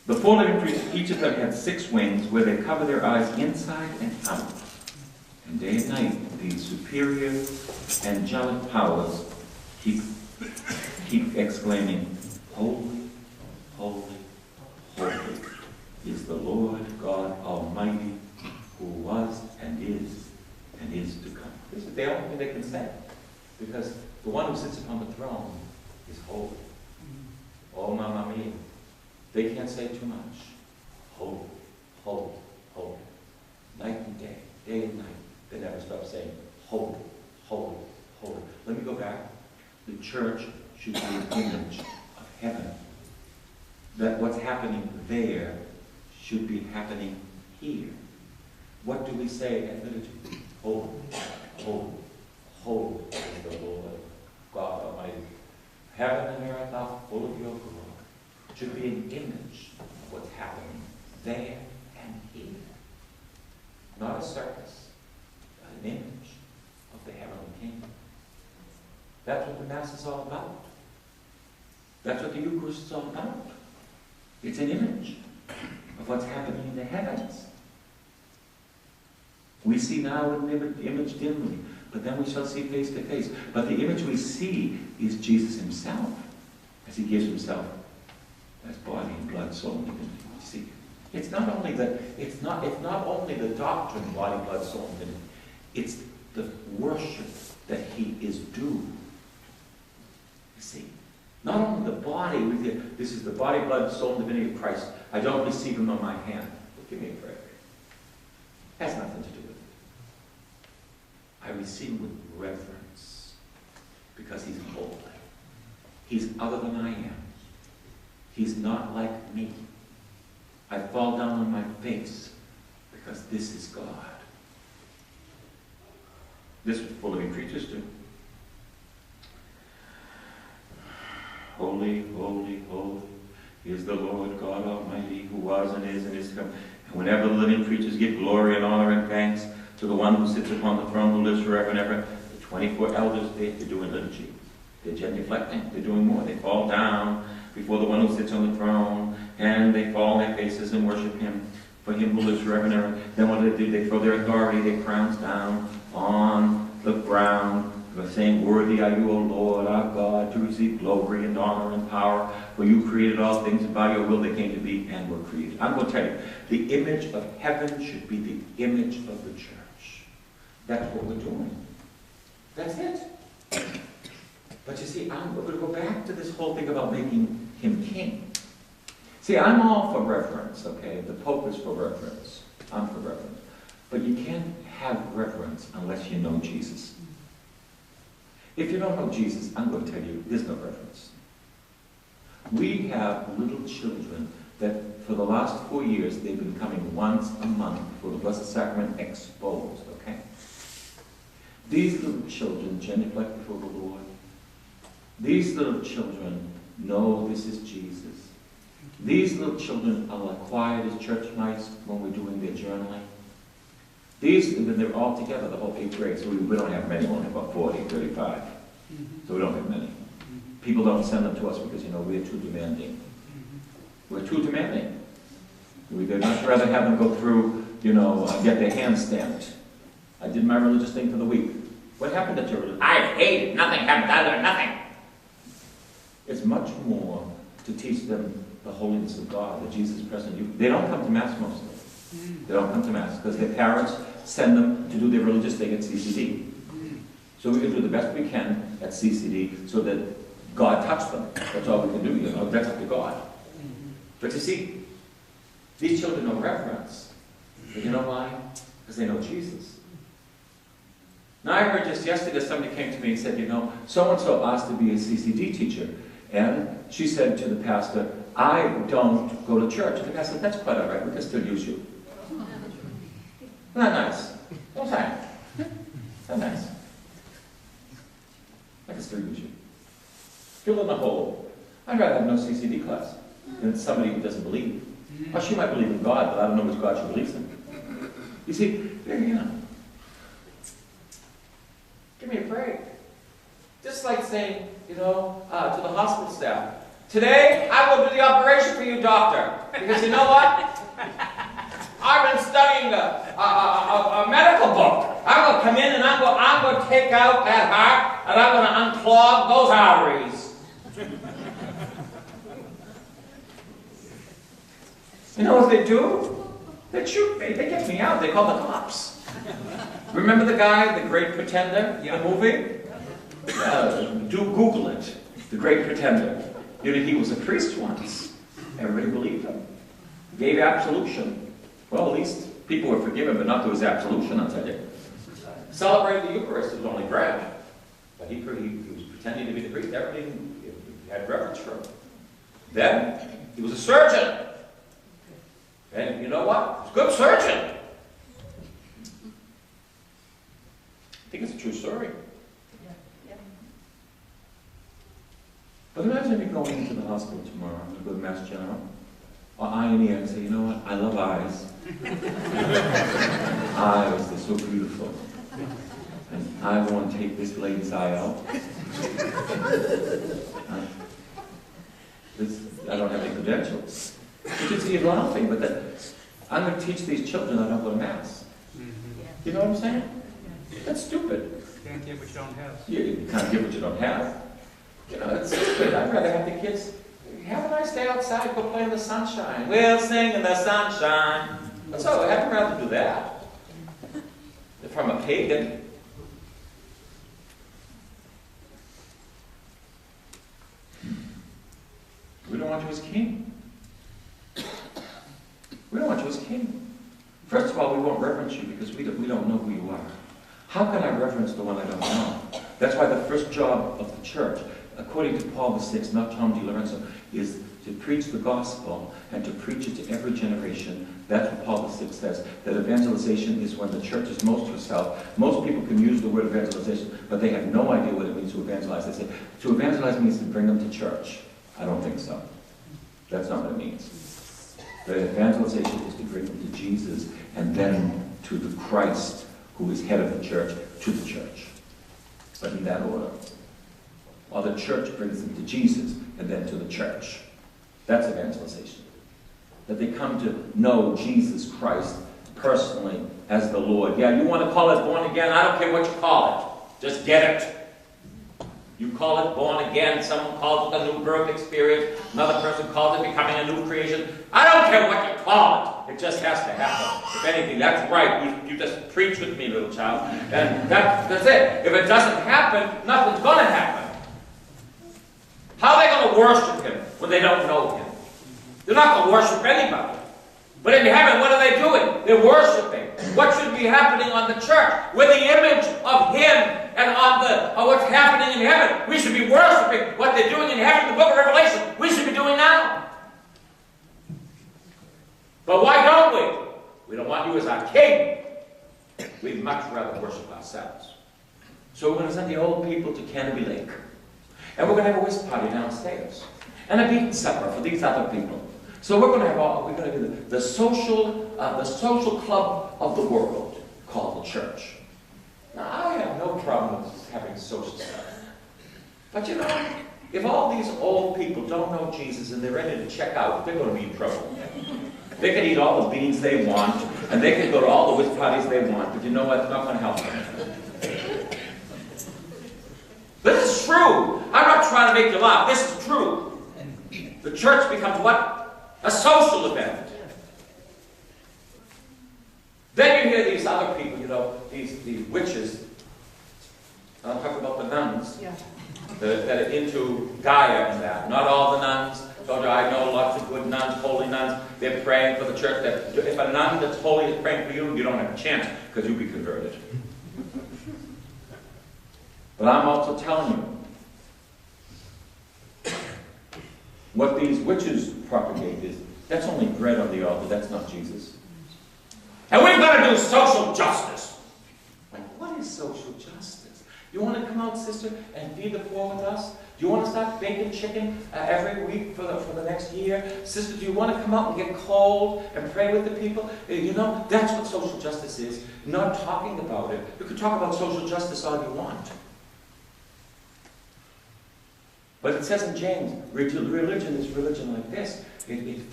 The four living creatures, each of them had 6 wings where they cover their eyes inside and out. And day and night, these superior angelic powers keep exclaiming, "Holy, holy, holy is the Lord God Almighty, who was and is to come." This is the only thing they can say. Because the one who sits upon the throne is holy. Oh, mamma mia. They can't say too much. Holy, holy, holy. Night and day, day and night. They never stop saying, holy, holy, holy. Let me go back. The church should be an image of heaven. That what's happening there should be happening here. What do we say at liturgy? Holy, holy, holy is the Lord God Almighty. Heaven and earth are full of your glory. It should be an image of what's happening there and here. Not a circus, but an image of the heavenly kingdom. That's what the Mass is all about. That's what the Eucharist is all about. It's an image of what's happening in the heavens. We see now an image dimly, but then we shall see face to face. But the image we see is Jesus himself, as he gives himself as body and blood, soul, and divinity. You see, it's not only the doctrine, body, blood, soul, and divinity. It's the worship that he is due. You see, not only the body, this is the body, blood, soul, and divinity of Christ. I don't receive him on my hand. But give me a break. Has nothing to do with it. I receive him with reverence because he's holy. He's other than I am. He's not like me. I fall down on my face because this is God. This is what full living creatures do. Holy, holy, holy is the Lord God Almighty, who was and is to come. And whenever the living creatures give glory and honor and thanks to the one who sits upon the throne, who lives forever and ever, the 24 elders, they're doing liturgy. They're genuflecting. They're doing more. They fall down before the one who sits on the throne, and they fall on their faces and worship him, for him who lives forever and ever. Then what do? They throw their authority, their crowns down on the ground, saying, "Worthy are you, O Lord, our God, to receive glory and honor and power, for you created all things, and by your will they came to be and were created." I'm going to tell you, the image of heaven should be the image of the church. That's what we're doing. That's it. But you see, we're going to go back to this whole thing about making him king. See, I'm all for reverence, okay? The Pope is for reverence. I'm for reverence. But you can't have reverence unless you know Jesus. If you don't know Jesus, I'm going to tell you, there's no reverence. We have little children that for the last 4 years, they've been coming once a month for the Blessed Sacrament exposed, okay? These little children genuflect before the Lord. These little children know this is Jesus. These little children are quiet as church mice when we're doing their journaling. They're all together, the whole 8th grade, so we don't have many, we only have about 40, 35. So we don't have many. People don't send them to us because, we're too demanding. We're too demanding. We'd much rather have them go through, get their hands stamped. I did my religious thing for the week. What happened at your religion? I hated nothing, haven't done nothing. It's much more to teach them the holiness of God, that Jesus is present in you. They don't come to Mass most of them. They don't come to Mass because their parents send them to do their religious thing at CCD. So we can do the best we can at CCD so that God touch them. That's all we can do, that's up to God. But you see, these children know reverence. But you know why? Because they know Jesus. Now I heard just yesterday somebody came to me and said, so-and-so asked to be a CCD teacher. And she said to the pastor, "I don't go to church." And the pastor said, "That's quite all right, we can still use you." Isn't that nice? Don't say. Isn't that nice? I can still use you. Fill in the hole. I'd rather have no CCD class than somebody who doesn't believe. Or she might believe in God, but I don't know which God she believes in. You see, give me a break. Just like saying, to the hospital staff, Today, I will do the operation for you, doctor. Because you know what? I've been studying a medical book. I'm going to come in and I'm going to take out that heart and I'm going to unclog those arteries. You know what they do? They shoot me. They get me out. They call the cops. Remember the guy, the Great Pretender, the movie? Do Google it. The Great Pretender. You know, he was a priest once. Everybody believed him. He gave absolution. Well, at least people were forgiven, but not to his absolution, I'll tell you. Celebrated the Eucharist was only bread. But he was pretending to be the priest. Everybody had reverence for him. Then, he was a surgeon. And you know what? He was a good surgeon. I think it's a true story. But imagine me going into the hospital tomorrow. I'm going to go to Mass General. Or eye and ear and say, you know what? I love eyes. Eyes, they're so beautiful. And I want to take this lady's eye out. I don't have any credentials. You can see it laughing, but I'm going to teach these children I don't go to Mass. You know what I'm saying? That's stupid. You can't give what you don't have. You can't give what you don't have. You know, it's stupid. I'd rather have the kids have a nice day outside, go play in the sunshine. We'll sing in the sunshine. That's all. I'd rather do that. If I'm a pagan. We don't want you as king. We don't want you as king. First of all, we won't reverence you because we don't know who you are. How can I reverence the one I don't know? That's why the first job of the church, according to Paul VI, not Tom DiLorenzo, is to preach the gospel and to preach it to every generation. That's what Paul VI says, that evangelization is when the church is most herself. Most people can use the word evangelization, but they have no idea what it means to evangelize. They say, to evangelize means to bring them to church. I don't think so. That's not what it means. The evangelization is to bring them to Jesus and then to the Christ, who is head of the church, to the church. But in that order. While the church brings them to Jesus and then to the church. That's evangelization. That they come to know Jesus Christ personally as the Lord. Yeah, you want to call it born again? I don't care what you call it. Just get it. You call it born again. Someone calls it a new birth experience. Another person calls it becoming a new creation. I don't care what you call it. It just has to happen. If anything, that's right. You just preach with me, little child. And that's it. If it doesn't happen, nothing's going to happen. How are they going to worship him when they don't know him? They're not going to worship anybody. But in heaven, what are they doing? They're worshiping. What should be happening on the church? We're the image of him and on what's happening in heaven. We should be worshiping what they're doing in heaven, the book of Revelation. We should be doing now. But why don't we? We don't want you as our king. We'd much rather worship ourselves. So we're going to send the old people to Canopy Lake. And we're going to have a whist party downstairs. And a beaten supper for these other people. So we're going to do the social club of the world called the church. Now, I have no problem with having social stuff. But you know, if all these old people don't know Jesus and they're ready to check out, they're going to be in trouble. They can eat all the beans they want, and they can go to all the whist parties they want, but you know what? It's not going to help them. This is true. I'm not trying to make you laugh. This is true. The church becomes what? A social event. Then you hear these other people, you know, these witches. I'll talk about the nuns that are into Gaia and that. Not all the nuns. I know lots of good nuns, holy nuns. They're praying for the church. If a nun that's holy is praying for you, you don't have a chance because you'll be converted. But I'm also telling you, what these witches propagate is, that's only bread on the altar, that's not Jesus. And we've got to do social justice. Like, what is social justice? You want to come out, sister, and feed the poor with us? Do you want to start baking chicken every week for the next year? Sister, do you want to come out and get cold and pray with the people? You know, that's what social justice is. Not talking about it. You can talk about social justice all you want. But it says in James, religion is religion like this. It